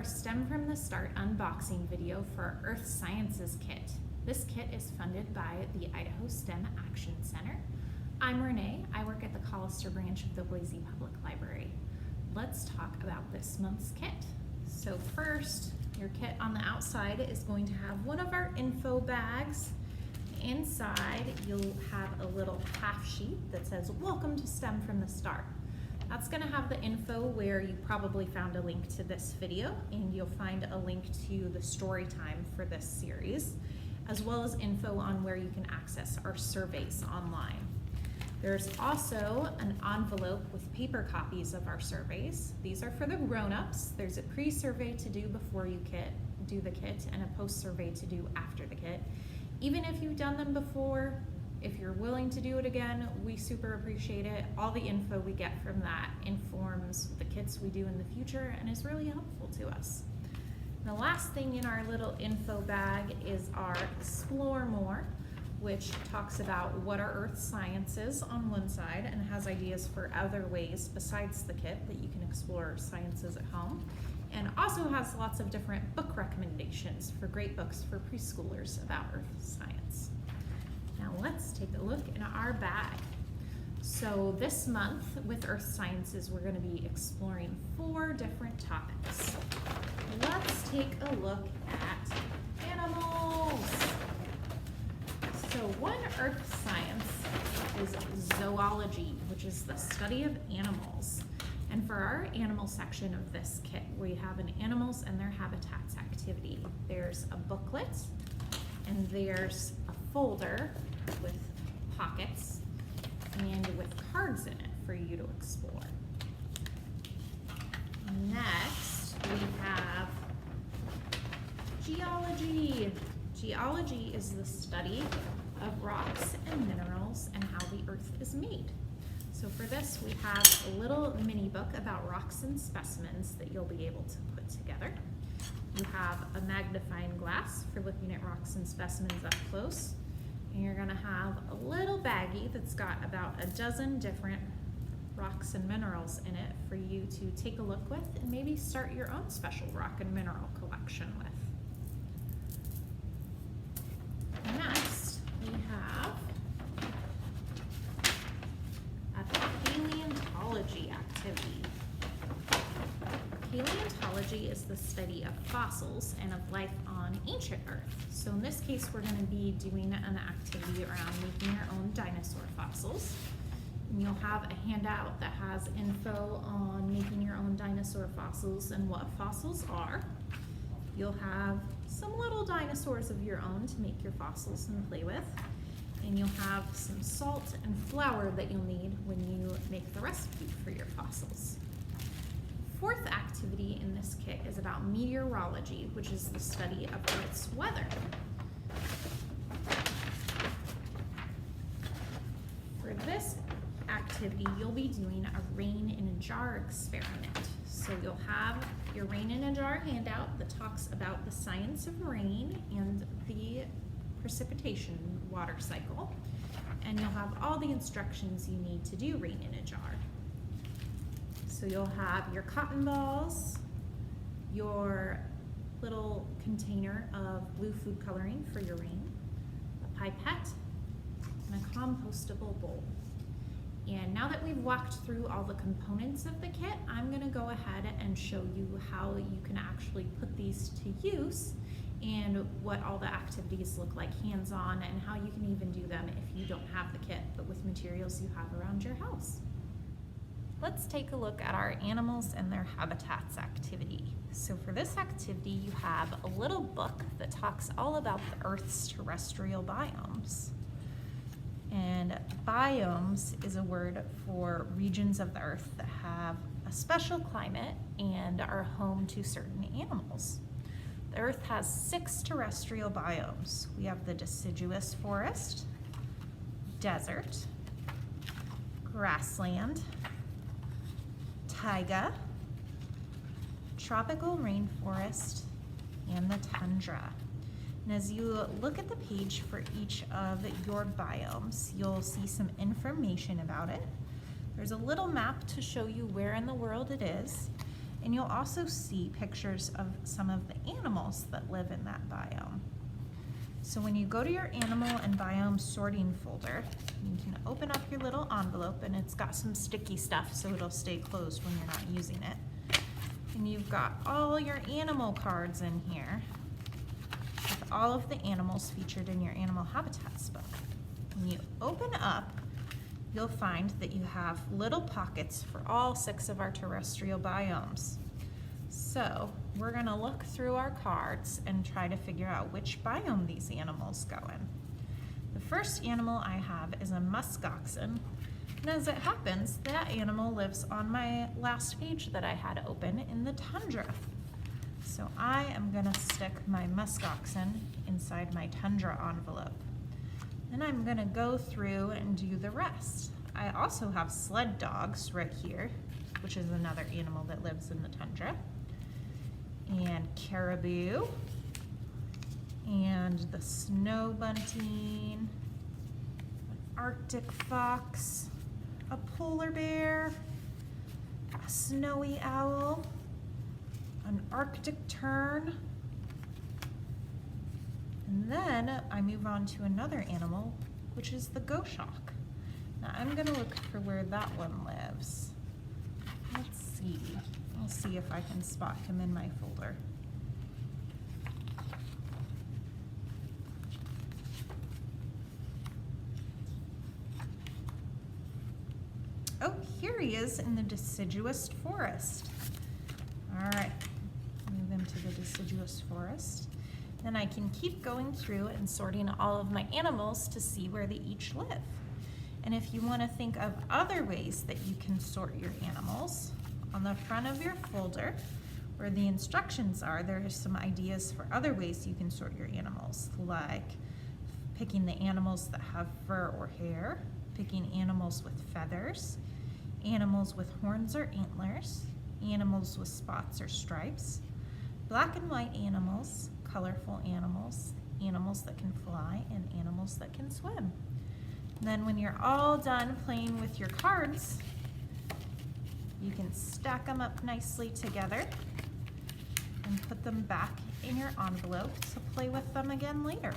our STEM from the Start unboxing video for our Earth Sciences kit. This kit is funded by the Idaho STEM Action Center. I'm Renee. I work at the Collister branch of the Boise Public Library. Let's talk about this month's kit. So first, your kit on the outside is going to have one of our info bags. Inside, you'll have a little half sheet that says, "Welcome to STEM from the Start." That's going to have the info where you probably found a link to this video, and you'll find a link to the story time for this series, as well as info on where you can access our surveys online. There's also an envelope with paper copies of our surveys. These are for the grown-ups. There's a pre-survey to do before you do the kit and a post-survey to do after the kit. Even if you've done them before, if you're willing to do it again, we super appreciate it. All the info we get from that informs the kits we do in the future and is really helpful to us. The last thing in our little info bag is our Explore More, which talks about what our Earth science is on one side and has ideas for other ways besides the kit that you can explore sciences at home, and also has lots of different book recommendations for great books for preschoolers about Earth science. Now let's take a look in our bag. So this month with Earth Sciences, we're going to be exploring 4 different topics. Let's take a look at animals. So one Earth science is zoology, which is the study of animals. And for our animal section of this kit, we have an animals and their habitats activity. There's a booklet, and there's a folder with pockets and with cards in it for you to explore. Next, we have geology. Geology is the study of rocks and minerals and how the earth is made. So for this, we have a little mini book about rocks and specimens that you'll be able to put together. You have a magnifying glass for looking at rocks and specimens up close. And you're gonna have a little baggie that's got about a dozen different rocks and minerals in it for you to take a look with and maybe start your own special rock and mineral collection with. Next, we have a paleontology activity. Paleontology is the study of fossils and of life on ancient Earth. So in this case, we're going to be doing an activity around making your own dinosaur fossils. And you'll have a handout that has info on making your own dinosaur fossils and what fossils are. You'll have some little dinosaurs of your own to make your fossils and play with. And you'll have some salt and flour that you'll need when you make the recipe for your fossils. Fourth activity in this kit is about meteorology, which is the study of Earth's weather. For this activity, you'll be doing a rain in a jar experiment. So you'll have your rain in a jar handout that talks about the science of rain and the precipitation water cycle. And you'll have all the instructions you need to do rain in a jar. So you'll have your cotton balls, your little container of blue food coloring for your rain, a pipette, and a compostable bowl. And now that we've walked through all the components of the kit, I'm going to go ahead and show you how you can actually put these to use and what all the activities look like hands-on and how you can even do them if you don't have the kit, but with materials you have around your house. Let's take a look at our animals and their habitats activity. So for this activity, you have a little book that talks all about the Earth's terrestrial biomes. And biomes is a word for regions of the Earth that have a special climate and are home to certain animals. The Earth has 6 terrestrial biomes. We have the deciduous forest, desert, grassland, taiga, tropical rainforest, and the tundra. And as you look at the page for each of your biomes, you'll see some information about it. There's a little map to show you where in the world it is, And you'll also see pictures of some of the animals that live in that biome. So when you go to your animal and biome sorting folder, you can open up your little envelope, and it's got some sticky stuff so it'll stay closed when you're not using it. And you've got all your animal cards in here with all of the animals featured in your animal habitats book. When you open up, you'll find that you have little pockets for all 6 of our terrestrial biomes. So we're gonna look through our cards and try to figure out which biome these animals go in. The first animal I have is a muskoxen, and as it happens, that animal lives on my last page that I had open in the tundra. So I am gonna stick my muskoxen inside my tundra envelope. Then I'm gonna go through and do the rest. I also have sled dogs right here, which is another animal that lives in the tundra, and caribou, and the snow bunting, an Arctic fox, a polar bear, a snowy owl, an Arctic tern, and then I move on to another animal, which is the goshawk. Now I'm gonna look for where that one lives. Let's see. I'll see if I can spot him in my folder. Oh, here he is in the deciduous forest. All right, move him to the deciduous forest. Then I can keep going through and sorting all of my animals to see where they each live. And if you want to think of other ways that you can sort your animals, on the front of your folder where the instructions are, there are some ideas for other ways you can sort your animals, like picking the animals that have fur or hair, picking animals with feathers, animals with horns or antlers, animals with spots or stripes, black and white animals, colorful animals, animals that can fly, and animals that can swim. And then when you're all done playing with your cards, you can stack them up nicely together and put them back in your envelope to play with them again later.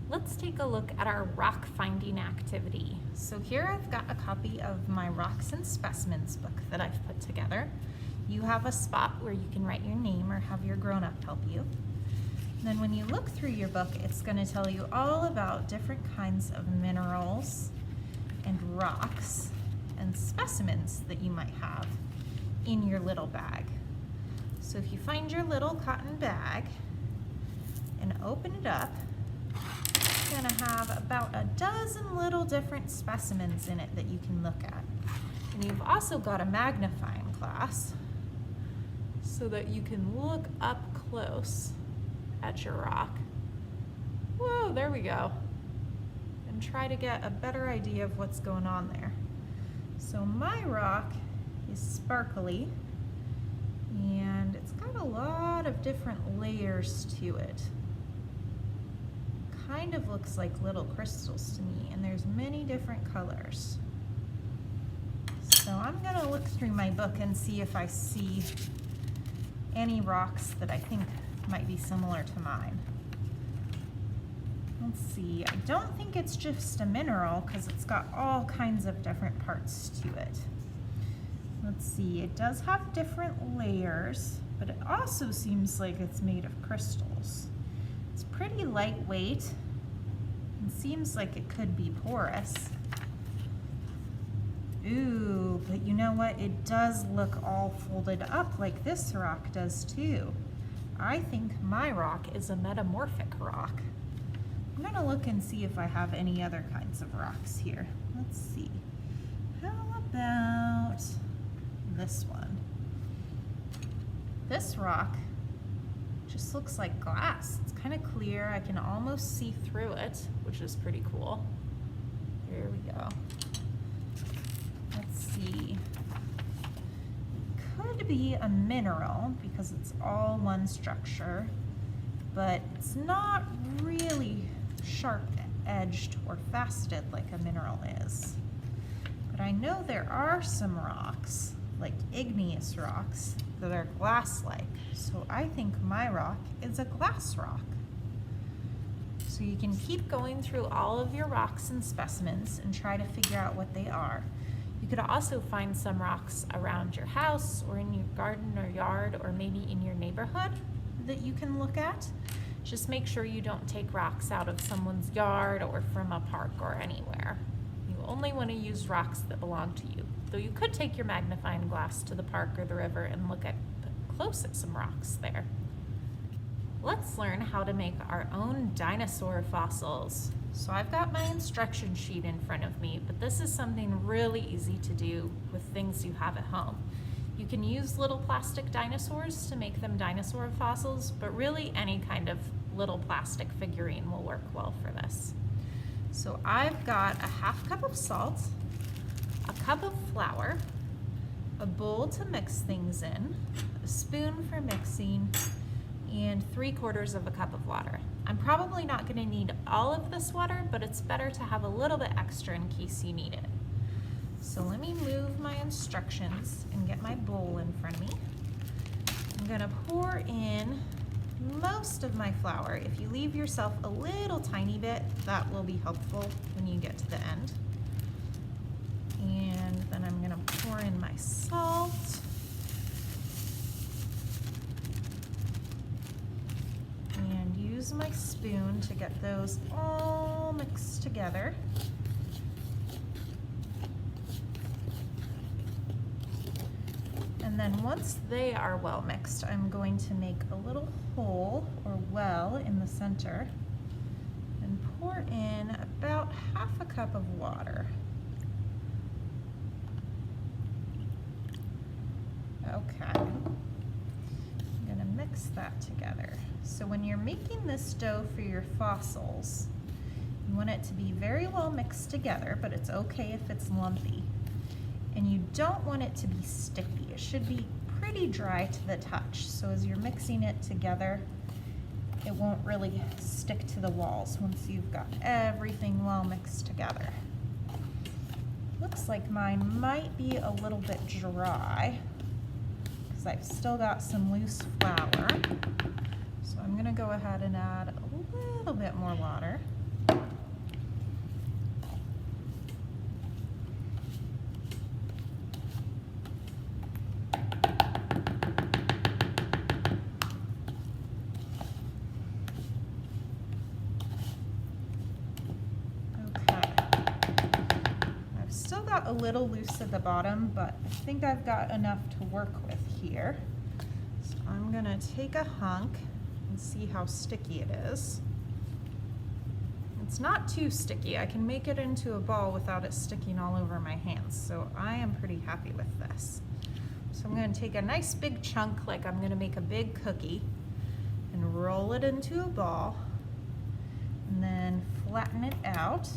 Let's take a look at our rock finding activity. So here I've got a copy of my Rocks and Specimens book that I've put together. You have a spot where you can write your name or have your grown-up help you. And then when you look through your book, it's going to tell you all about different kinds of minerals and rocks and specimens that you might have in your little bag. So if you find your little cotton bag and open it up, you're going to have about a dozen little different specimens in it that you can look at. And you've also got a magnifying glass so that you can look up close at your rock. Whoa, there we go. And try to get a better idea of what's going on there. So my rock is sparkly, and it's got a lot of different layers to it. Kind of looks like little crystals to me, and there's many different colors. So I'm gonna look through my book and see if I see any rocks that I think might be similar to mine. Let's see, I don't think it's just a mineral because it's got all kinds of different parts to it. Let's see, it does have different layers, but it also seems like it's made of crystals. It's pretty lightweight and seems like it could be porous. Ooh, but you know what? It does look all folded up like this rock does too. I think my rock is a metamorphic rock. I'm gonna look and see if I have any other kinds of rocks here. Let's see. How about this one? This rock just looks like glass. It's kind of clear. I can almost see through it, which is pretty cool. Here we go. Let's see. Could be a mineral because it's all one structure, but it's not really sharp edged or faceted like a mineral is. But I know there are some rocks, like igneous rocks, that are glass-like. So I think my rock is a glass rock. So you can keep going through all of your rocks and specimens and try to figure out what they are. You could also find some rocks around your house or in your garden or yard or maybe in your neighborhood that you can look at. Just make sure you don't take rocks out of someone's yard or from a park or anywhere. You only want to use rocks that belong to you, though you could take your magnifying glass to the park or the river and look close at some rocks there. Let's learn how to make our own dinosaur fossils. So I've got my instruction sheet in front of me, but this is something really easy to do with things you have at home. You can use little plastic dinosaurs to make them dinosaur fossils, but really any kind of little plastic figurine will work well for this. So I've got a 1/2 cup of salt, a cup of flour, a bowl to mix things in, a spoon for mixing, and 3/4 of a cup of water. I'm probably not going to need all of this water, but it's better to have a little bit extra in case you need it. So let me move my instructions and get my bowl in front of me. I'm going to pour in most of my flour. If you leave yourself a little tiny bit, that will be helpful when you get to the end. And then I'm going to pour in my salt. And use my spoon to get those all mixed together. And then once they are well mixed, I'm going to make a little hole or well in the center and pour in about 1/2 cup of water. Okay, I'm gonna mix that together. So when you're making this dough for your fossils, you want it to be very well mixed together, but it's okay if it's lumpy. And you don't want it to be sticky. It should be pretty dry to the touch. So as you're mixing it together, it won't really stick to the walls once you've got everything well mixed together. Looks like mine might be a little bit dry because I've still got some loose flour. So I'm gonna go ahead and add a little bit more water. A little loose at the bottom, but I think I've got enough to work with here. So I'm gonna take a hunk and see how sticky it is. It's not too sticky. I can make it into a ball without it sticking all over my hands, so I am pretty happy with this. So I'm gonna take a nice big chunk, like I'm gonna make a big cookie, and roll it into a ball, and then flatten it out.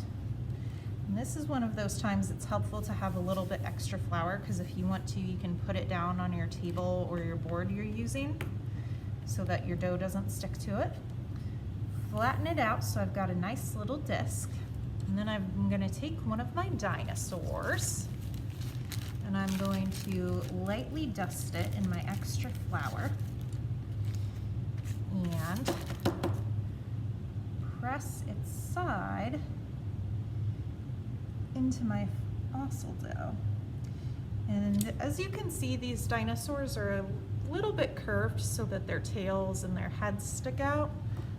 And this is one of those times it's helpful to have a little bit extra flour, because if you want to, you can put it down on your table or your board you're using so that your dough doesn't stick to it. Flatten it out so I've got a nice little disc. And then I'm going to take one of my dinosaurs and I'm going to lightly dust it in my extra flour and press its side into my fossil dough. And as you can see, these dinosaurs are a little bit curved so that their tails and their heads stick out.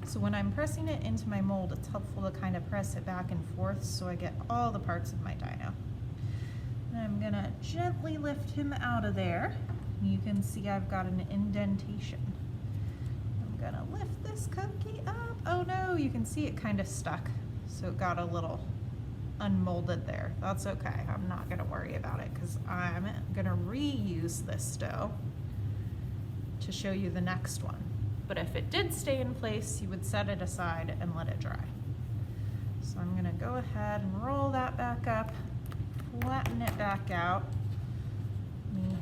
So when I'm pressing it into my mold, it's helpful to kind of press it back and forth so I get all the parts of my dino. And I'm gonna gently lift him out of there. You can see I've got an indentation. I'm gonna lift this cookie up. Oh no, you can see it kind of stuck. So it got a little unmolded there. That's okay. I'm not going to worry about it because I'm going to reuse this dough to show you the next one. But if it did stay in place, you would set it aside and let it dry. So I'm going to go ahead and roll that back up, flatten it back out. Let me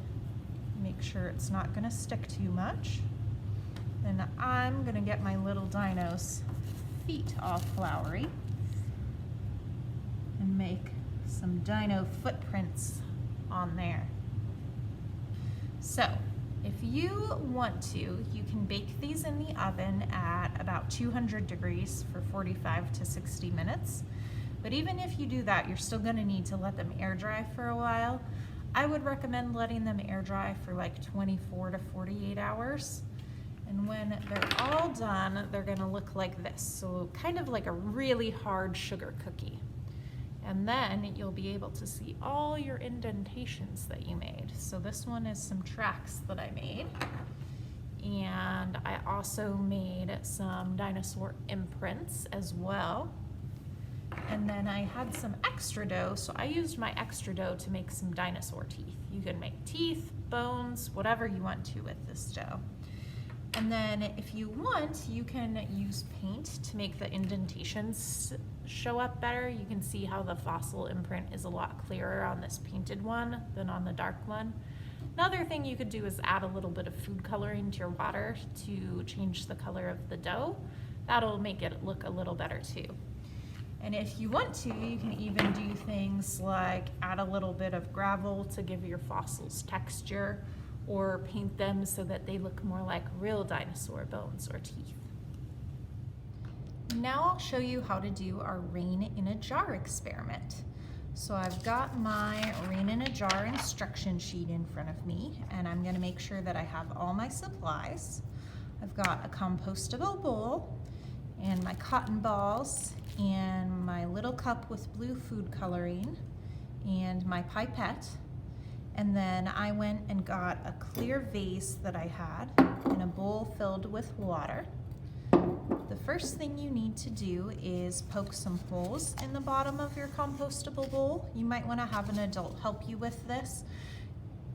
make sure it's not going to stick too much. Then I'm going to get my little dino's feet all floury and make some dino footprints on there. So if you want to, you can bake these in the oven at about 200 degrees for 45 to 60 minutes. But even if you do that, you're still gonna need to let them air dry for a while. I would recommend letting them air dry for like 24 to 48 hours. And when they're all done, they're gonna look like this. So kind of like a really hard sugar cookie. And then you'll be able to see all your indentations that you made. So this one is some tracks that I made. And I also made some dinosaur imprints as well. And then I had some extra dough, so I used my extra dough to make some dinosaur teeth. You can make teeth, bones, whatever you want to with this dough. And then if you want, you can use paint to make the indentations show up better. You can see how the fossil imprint is a lot clearer on this painted one than on the dark one. Another thing you could do is add a little bit of food coloring to your water to change the color of the dough. That'll make it look a little better too. And if you want to, you can even do things like add a little bit of gravel to give your fossils texture, or paint them so that they look more like real dinosaur bones or teeth. Now I'll show you how to do our rain in a jar experiment. So I've got my rain in a jar instruction sheet in front of me, and I'm gonna make sure that I have all my supplies. I've got a compostable bowl and my cotton balls and my little cup with blue food coloring and my pipette. And then I went and got a clear vase that I had in a bowl filled with water. The first thing you need to do is poke some holes in the bottom of your compostable bowl. You might want to have an adult help you with this.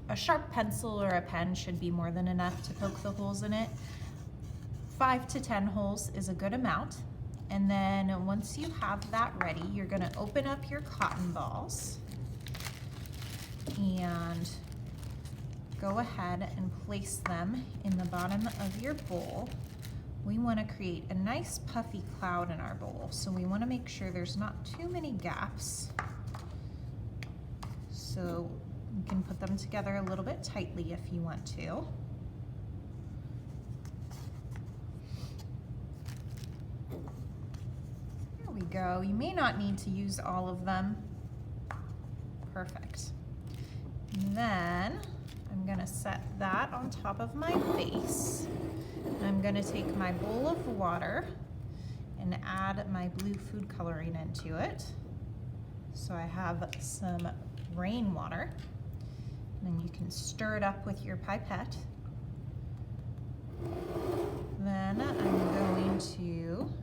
A sharp pencil or a pen should be more than enough to poke the holes in it. 5 to 10 holes is a good amount. And then once you have that ready, you're going to open up your cotton balls and go ahead and place them in the bottom of your bowl. We want to create a nice puffy cloud in our bowl, so we want to make sure there's not too many gaps. So you can put them together a little bit tightly if you want to. There we go. You may not need to use all of them. Perfect. Then I'm gonna set that on top of my vase. I'm gonna take my bowl of water and add my blue food coloring into it. So I have some rainwater, and then you can stir it up with your pipette. Then I'm going to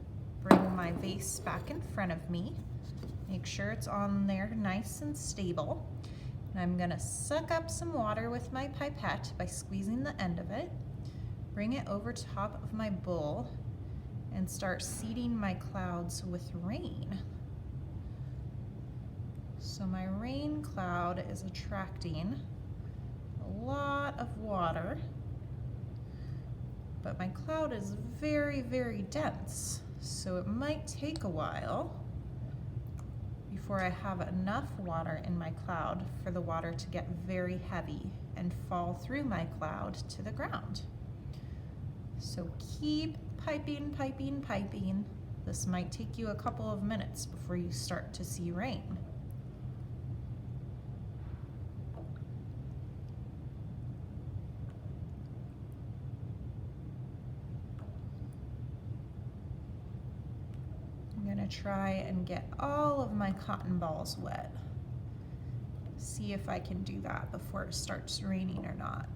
bring my vase back in front of me. Make sure it's on there nice and stable. I'm gonna suck up some water with my pipette by squeezing the end of it, bring it over top of my bowl, and start seeding my clouds with rain. So my rain cloud is attracting a lot of water, but my cloud is very, very dense, so it might take a while before I have enough water in my cloud for the water to get very heavy and fall through my cloud to the ground. So keep piping, piping, piping. This might take you a couple of minutes before you start to see rain. I'm gonna try and get all of my cotton balls wet. See if I can do that before it starts raining or not.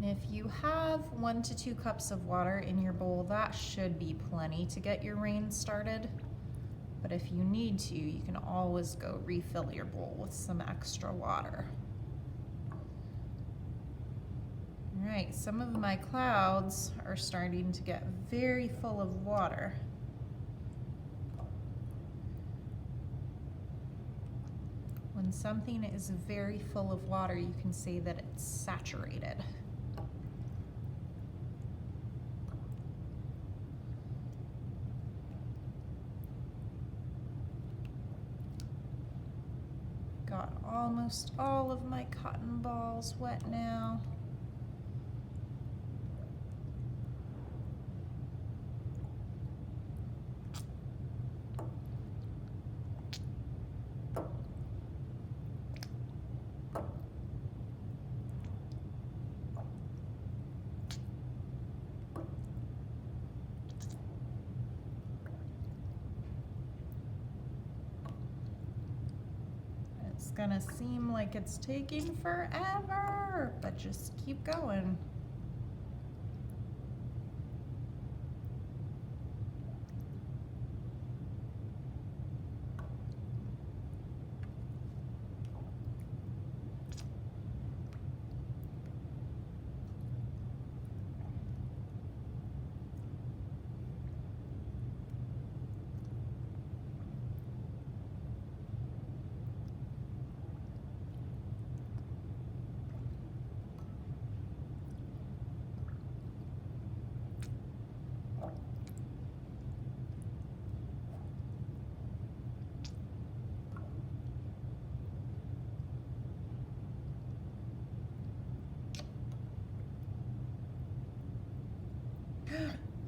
And if you have 1 to 2 cups of water in your bowl, that should be plenty to get your rain started. But if you need to, you can always go refill your bowl with some extra water. All right, some of my clouds are starting to get very full of water. When something is very full of water, you can say that it's saturated. almost all of my cotton balls wet now. It's gonna seem like it's taking forever, but just keep going.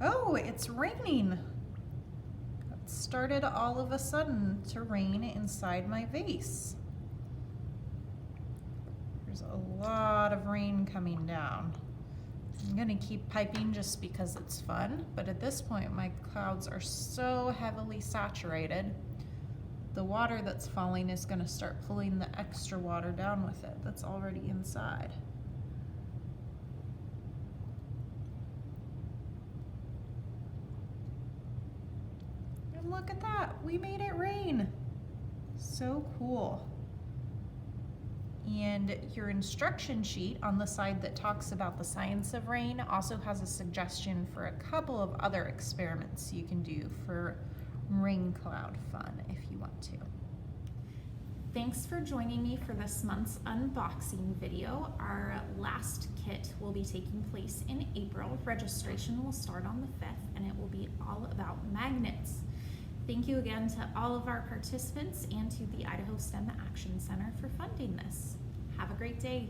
Oh, it's raining. It started all of a sudden to rain inside my vase. There's a lot of rain coming down. I'm gonna keep piping just because it's fun, but at this point my clouds are so heavily saturated, the water that's falling is gonna start pulling the extra water down with it that's already inside. And look at that, we made it rain. So cool. And your instruction sheet on the side that talks about the science of rain also has a suggestion for a couple of other experiments you can do for rain cloud fun if you want to. Thanks for joining me for this month's unboxing video. Our last kit will be taking place in April. Registration will start on the 5th and it will be all about magnets. Thank you again to all of our participants and to the Idaho STEM Action Center for funding this. Have a great day.